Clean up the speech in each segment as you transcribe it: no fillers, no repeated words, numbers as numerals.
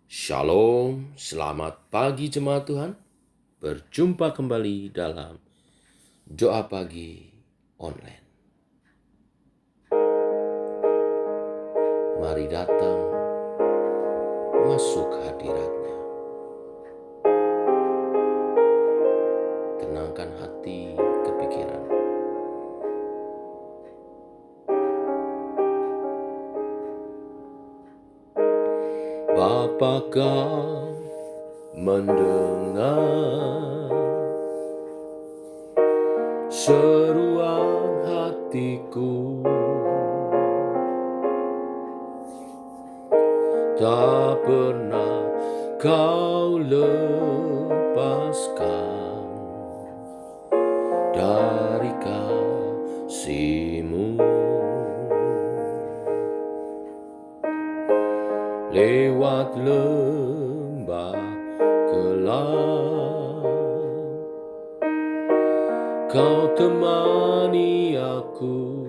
Shalom, selamat pagi jemaat Tuhan. Berjumpa kembali dalam doa pagi online. Mari datang masuk hadirat-Nya. Tenangkan hati kepikiran. Bapa, Kau mendengar seruan hatiku, tak pernah Kau lepaskan dari kasih-Mu. Lewat lembah gelap, Kau temani aku.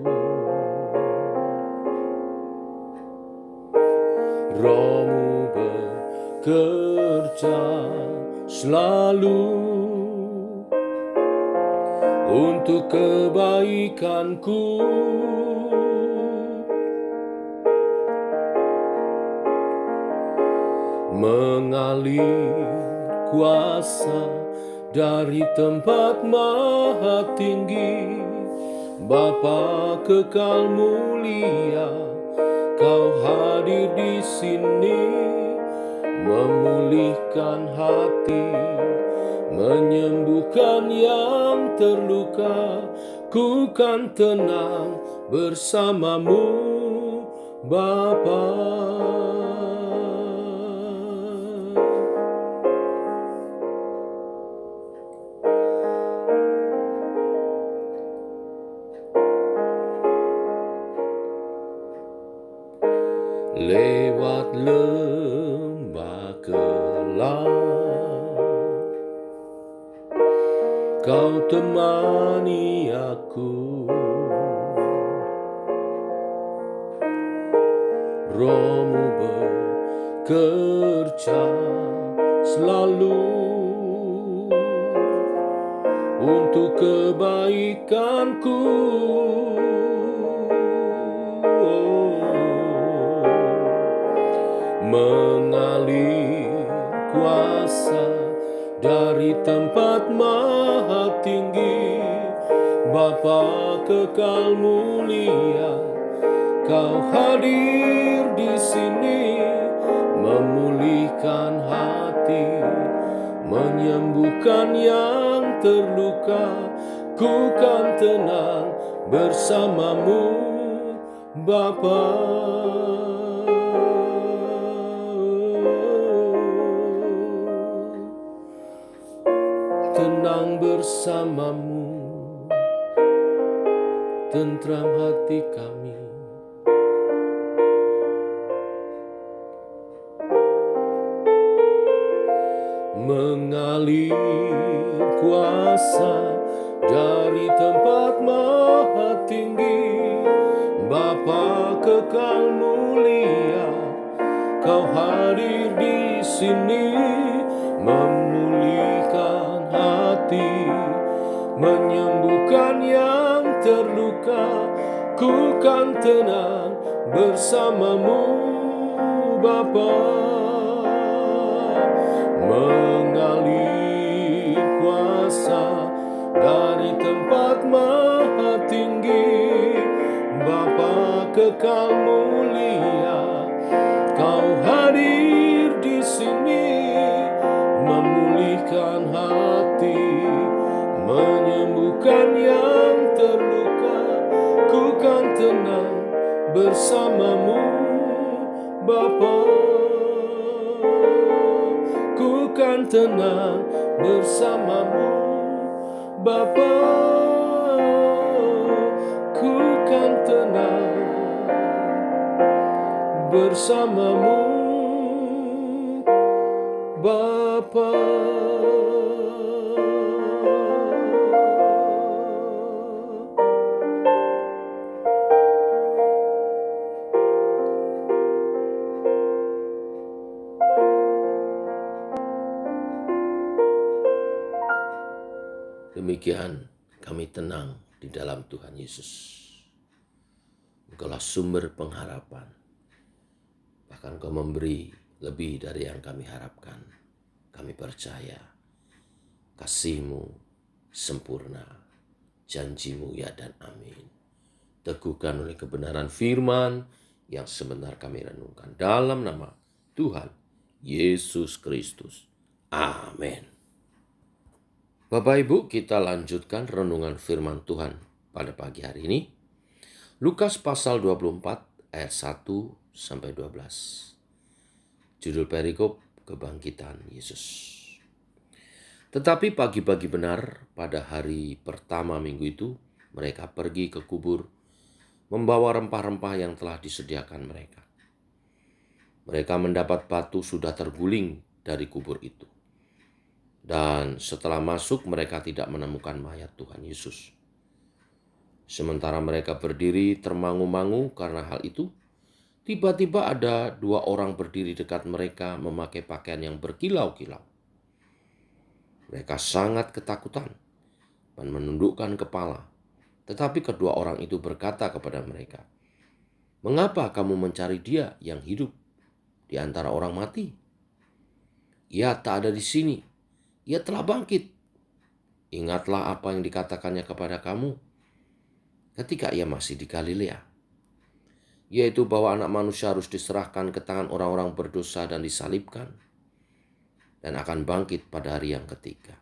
Roh-Mu bekerja selalu untuk kebaikanku. Mengalir kuasa dari tempat maha tinggi, Bapa kekal mulia, Kau hadir di sini, memulihkan hati, menyembuhkan yang terluka. Ku kan tenang bersama-Mu, Bapa. Lewat lembah gelap, Kau temani aku. Roh-Mu bekerja selalu untuk kebaikanku. Mengalir kuasa dari tempat maha tinggi, Bapa kekal mulia, Kau hadir di sini, memulihkan hati, menyembuhkan yang terluka. Ku kan tenang bersama-Mu, Bapa. Tenang bersama-Mu, tentram hati kami. Mengalir kuasa dari tempat maha tinggi, Bapa kekal mulia, Kau hadir di sini, memulihkan hati, menyembuhkan yang terluka. Ku kan tenang bersama-Mu, Bapa. Mengalir kuasa dari tempat maha tinggi, Bapa kekal mulia, Kau hadir di sini, memulihkan hati, menyembuhkan yang terluka. Ku kan tenang bersama-Mu, Bapa. Ku kan tenang bersama-Mu, Bapa. Ku kan tenang bersama-Mu, Bapa. demikian kami tenang di dalam Tuhan Yesus. Engkaulah sumber pengharapan. Bahkan Kau memberi lebih dari yang kami harapkan. Kami percaya kasih-Mu sempurna, janji-Mu ya dan amin. Teguhkan oleh kebenaran firman yang sebentar kami renungkan dalam nama Tuhan Yesus Kristus. Amin. Bapak Ibu, kita lanjutkan renungan firman Tuhan pada pagi hari ini. Lukas pasal 24 ayat 1 sampai 12. Judul perikop kebangkitan Yesus. Tetapi pagi-pagi benar pada hari pertama minggu itu, mereka pergi ke kubur membawa rempah-rempah yang telah disediakan mereka. Mereka mendapat batu sudah terguling dari kubur itu. Dan setelah masuk mereka tidak menemukan mayat Tuhan Yesus. Sementara mereka berdiri termangu-mangu karena hal itu, tiba-tiba ada dua orang berdiri dekat mereka memakai pakaian yang berkilau-kilau. Mereka sangat ketakutan dan menundukkan kepala. Tetapi kedua orang itu berkata kepada mereka, "Mengapa kamu mencari Dia yang hidup di antara orang mati? Ia tak ada di sini. Ia telah bangkit. Ingatlah apa yang dikatakannya kepada kamu ketika ia masih di Galilea, yaitu bahwa Anak Manusia harus diserahkan ke tangan orang-orang berdosa dan disalibkan, dan akan bangkit pada hari yang ketiga."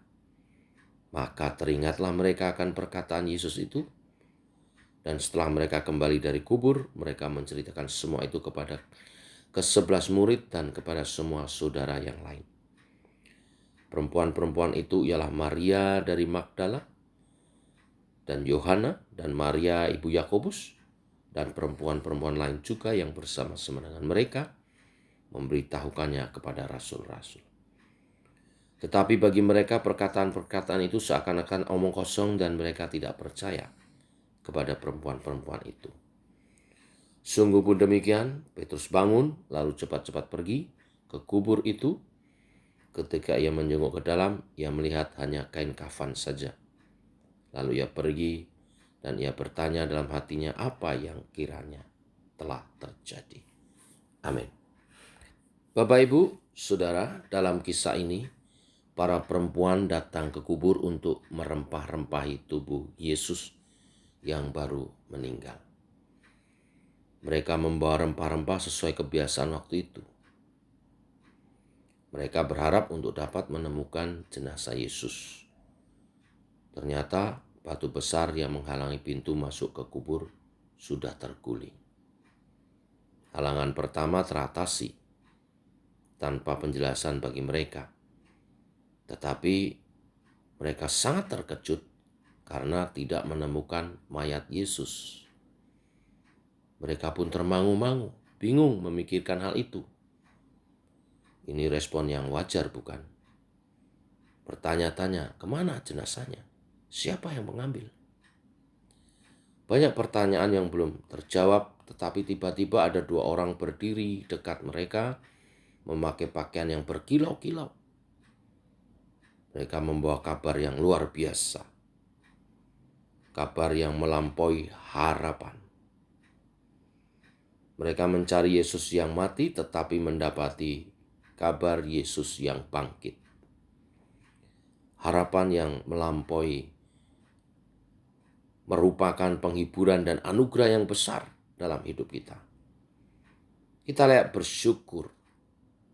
Maka teringatlah mereka akan perkataan Yesus itu, dan setelah mereka kembali dari kubur, mereka menceritakan semua itu kepada ke-11 murid dan kepada semua saudara yang lain. Perempuan-perempuan itu ialah Maria dari Magdala, dan Yohana, dan Maria ibu Yakobus, dan perempuan-perempuan lain juga yang bersama-sama dengan mereka memberitahukannya kepada rasul-rasul. Tetapi bagi mereka perkataan-perkataan itu seakan-akan omong kosong dan mereka tidak percaya kepada perempuan-perempuan itu. Sungguh pun demikian, Petrus bangun lalu cepat-cepat pergi ke kubur itu. Ketika ia menjenguk ke dalam, ia melihat hanya kain kafan saja. Lalu ia pergi dan ia bertanya dalam hatinya apa yang kiranya telah terjadi. Amin. Bapak, Ibu, Saudara, dalam kisah ini, para perempuan datang ke kubur untuk merempah-rempahi tubuh Yesus yang baru meninggal. Mereka membawa rempah-rempah sesuai kebiasaan waktu itu. Mereka berharap untuk dapat menemukan jenazah Yesus. Ternyata batu besar yang menghalangi pintu masuk ke kubur sudah terguling. Halangan pertama teratasi tanpa penjelasan bagi mereka. Tetapi mereka sangat terkejut karena tidak menemukan mayat Yesus. Mereka pun termangu-mangu, bingung memikirkan hal itu. Ini respon yang wajar, bukan? Bertanya-tanya, kemana jenazahnya? Siapa yang mengambil? Banyak pertanyaan yang belum terjawab, tetapi tiba-tiba ada dua orang berdiri dekat mereka, memakai pakaian yang berkilau-kilau. Mereka membawa kabar yang luar biasa. Kabar yang melampaui harapan. Mereka mencari Yesus yang mati, tetapi mendapati kabar Yesus yang bangkit. Harapan yang melampaui merupakan penghiburan dan anugerah yang besar dalam hidup kita. Kita layak bersyukur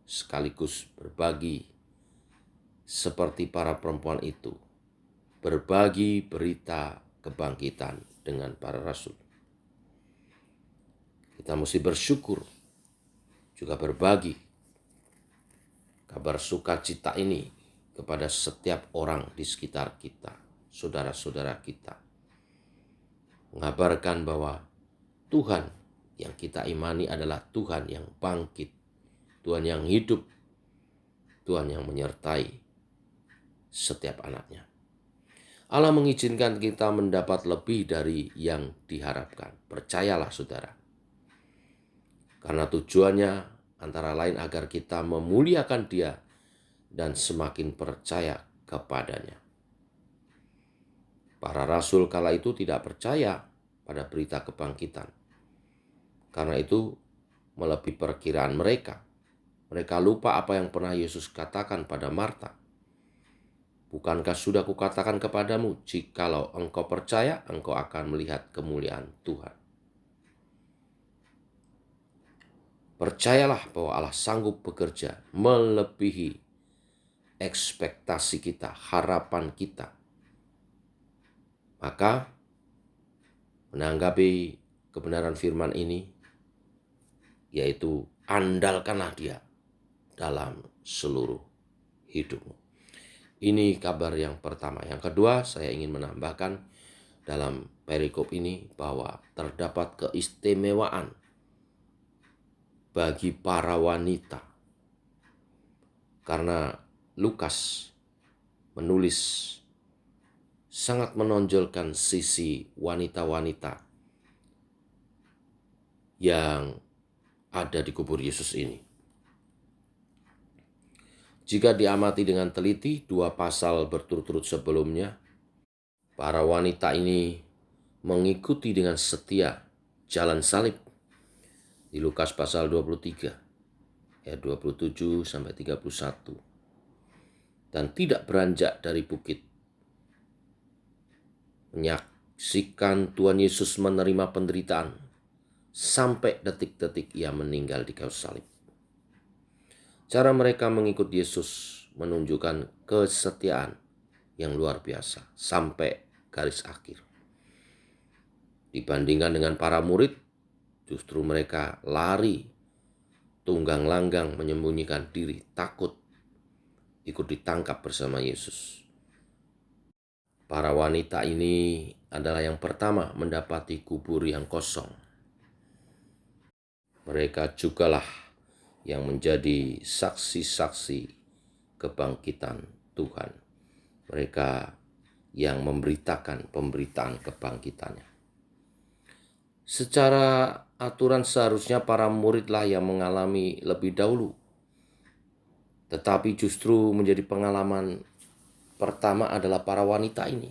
sekaligus berbagi seperti para perempuan itu, berbagi berita kebangkitan dengan para rasul. Kita mesti bersyukur, juga berbagi kabar sukacita ini kepada setiap orang di sekitar kita, saudara-saudara kita. Mengabarkan bahwa Tuhan yang kita imani adalah Tuhan yang bangkit, Tuhan yang hidup, Tuhan yang menyertai setiap anaknya. Allah mengizinkan kita mendapat lebih dari yang diharapkan. Percayalah saudara. Karena tujuannya antara lain agar kita memuliakan Dia dan semakin percaya kepadanya. Para rasul kala itu tidak percaya pada berita kebangkitan. Karena itu melebihi perkiraan mereka. Mereka lupa apa yang pernah Yesus katakan pada Marta. Bukankah sudah kukatakan kepadamu, jikalau engkau percaya, engkau akan melihat kemuliaan Tuhan. Percayalah bahwa Allah sanggup bekerja melebihi ekspektasi kita, harapan kita. Maka menanggapi kebenaran firman ini, yaitu andalkanlah Dia dalam seluruh hidupmu. Ini kabar yang pertama. Yang kedua, saya ingin menambahkan dalam perikop ini bahwa terdapat keistimewaan bagi para wanita. Karena Lukas menulis sangat menonjolkan sisi wanita-wanita yang ada di kubur Yesus ini. Jika diamati dengan teliti, 2 pasal berturut-turut sebelumnya, para wanita ini mengikuti dengan setia jalan salib. Di Lukas pasal 23, ayat 27 sampai 31. Dan tidak beranjak dari bukit. Menyaksikan Tuhan Yesus menerima penderitaan sampai detik-detik Ia meninggal di kayu salib. Cara mereka mengikut Yesus menunjukkan kesetiaan yang luar biasa sampai garis akhir. Dibandingkan dengan para murid, justru mereka lari, tunggang langgang menyembunyikan diri, takut ikut ditangkap bersama Yesus. Para wanita ini adalah yang pertama mendapati kubur yang kosong. Mereka jugalah yang menjadi saksi-saksi kebangkitan Tuhan. Mereka yang memberitakan pemberitaan kebangkitannya. Secara aturan seharusnya para muridlah yang mengalami lebih dahulu. Tetapi justru menjadi pengalaman pertama adalah para wanita ini.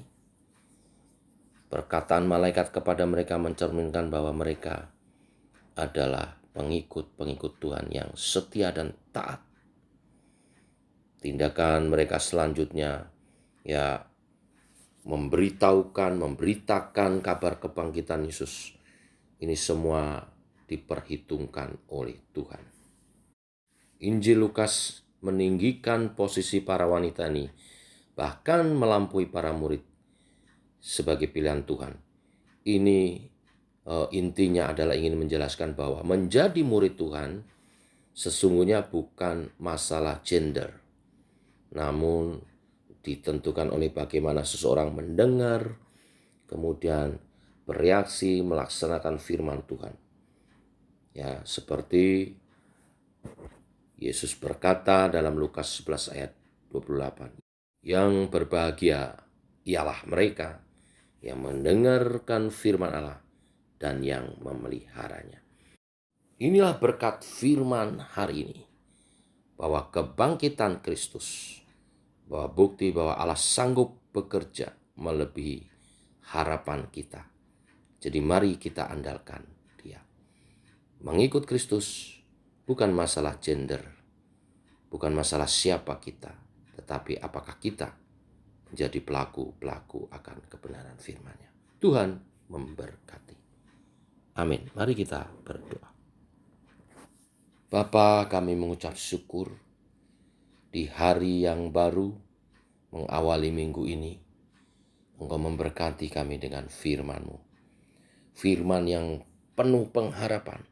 Perkataan malaikat kepada mereka mencerminkan bahwa mereka adalah pengikut-pengikut Tuhan yang setia dan taat. Tindakan mereka selanjutnya memberitakan kabar kebangkitan Yesus. Ini semua diperhitungkan oleh Tuhan. Injil Lukas meninggikan posisi para wanita ini, bahkan melampaui para murid sebagai pilihan Tuhan. Ini intinya adalah ingin menjelaskan bahwa menjadi murid Tuhan sesungguhnya bukan masalah gender, namun ditentukan oleh bagaimana seseorang mendengar, kemudian bereaksi melaksanakan firman Tuhan. Ya, seperti Yesus berkata dalam Lukas 11 ayat 28, yang berbahagia ialah mereka yang mendengarkan firman Allah dan yang memeliharanya. Inilah berkat firman hari ini, bahwa kebangkitan Kristus, bahwa bukti bahwa Allah sanggup bekerja melebihi harapan kita. Jadi mari kita andalkan Dia. Mengikut Kristus bukan masalah gender, bukan masalah siapa kita, tetapi apakah kita menjadi pelaku-pelaku akan kebenaran firman-Nya. Tuhan memberkati. Amin. Mari kita berdoa. Bapa, kami mengucap syukur di hari yang baru mengawali minggu ini. Engkau memberkati kami dengan firman-Mu. Firman yang penuh pengharapan.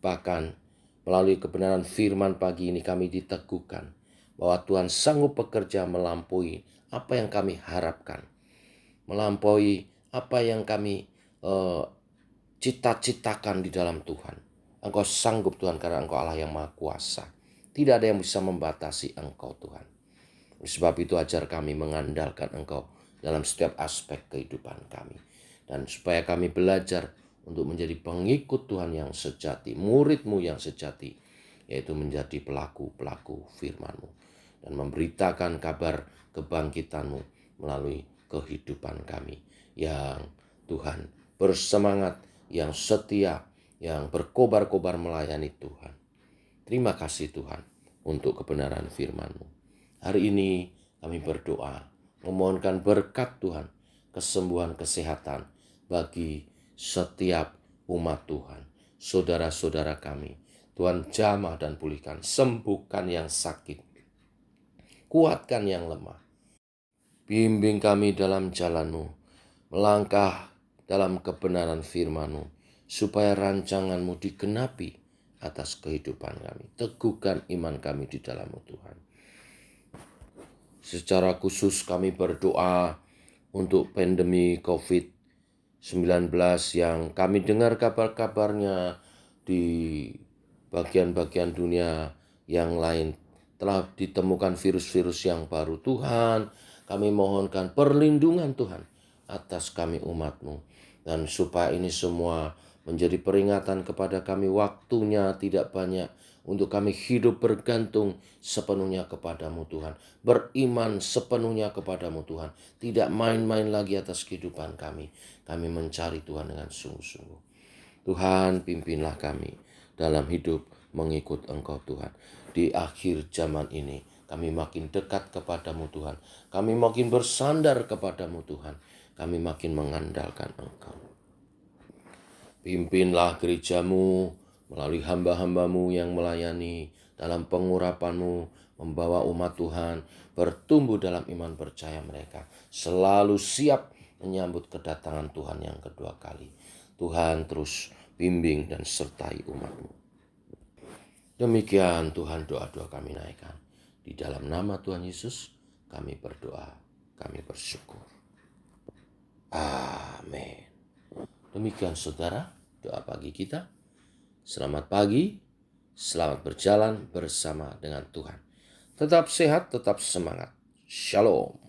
Bahkan melalui kebenaran firman pagi ini kami diteguhkan bahwa Tuhan sanggup bekerja melampaui apa yang kami harapkan. Melampaui apa yang kami cita-citakan di dalam Tuhan. Engkau sanggup Tuhan, karena Engkau Allah yang Maha Kuasa. Tidak ada yang bisa membatasi Engkau Tuhan. Sebab itu ajar kami mengandalkan Engkau dalam setiap aspek kehidupan kami. Dan supaya kami belajar untuk menjadi pengikut Tuhan yang sejati, murid-Mu yang sejati, yaitu menjadi pelaku-pelaku firman-Mu. Dan memberitakan kabar kebangkitan-Mu melalui kehidupan kami. Yang Tuhan bersemangat, yang setia, yang berkobar-kobar melayani Tuhan. Terima kasih Tuhan untuk kebenaran firman-Mu. Hari ini kami berdoa, memohonkan berkat Tuhan, kesembuhan kesehatan bagi setiap umat Tuhan. Saudara-saudara kami, Tuhan jamah dan pulihkan, sembuhkan yang sakit, kuatkan yang lemah. Bimbing kami dalam jalan-Mu, melangkah dalam kebenaran firman-Mu, supaya rancangan-Mu digenapi atas kehidupan kami. Teguhkan iman kami di dalam-Mu Tuhan. Secara khusus kami berdoa untuk pandemi COVID-19 yang kami dengar kabar-kabarnya di bagian-bagian dunia yang lain telah ditemukan virus-virus yang baru. Tuhan, kami mohonkan perlindungan Tuhan atas kami umat-Mu. Dan supaya ini semua menjadi peringatan kepada kami, waktunya tidak banyak untuk kami hidup bergantung sepenuhnya kepadamu Tuhan. Beriman sepenuhnya kepadamu Tuhan. Tidak main-main lagi atas kehidupan kami. Kami mencari Tuhan dengan sungguh-sungguh. Tuhan, pimpinlah kami dalam hidup mengikut Engkau Tuhan. Di akhir zaman ini kami makin dekat kepadamu Tuhan. Kami makin bersandar kepadamu Tuhan. Kami makin mengandalkan Engkau. Pimpinlah gerejamu melalui hamba-hambamu yang melayani dalam pengurapanmu, membawa umat Tuhan bertumbuh dalam iman percaya mereka. Selalu siap menyambut kedatangan Tuhan yang kedua kali. Tuhan terus bimbing dan sertai umat-Mu. Demikian Tuhan doa-doa kami naikkan. Di dalam nama Tuhan Yesus kami berdoa, kami bersyukur. Amin. Demikian saudara, doa pagi kita. Selamat pagi, selamat berjalan bersama dengan Tuhan. Tetap sehat, tetap semangat. Shalom.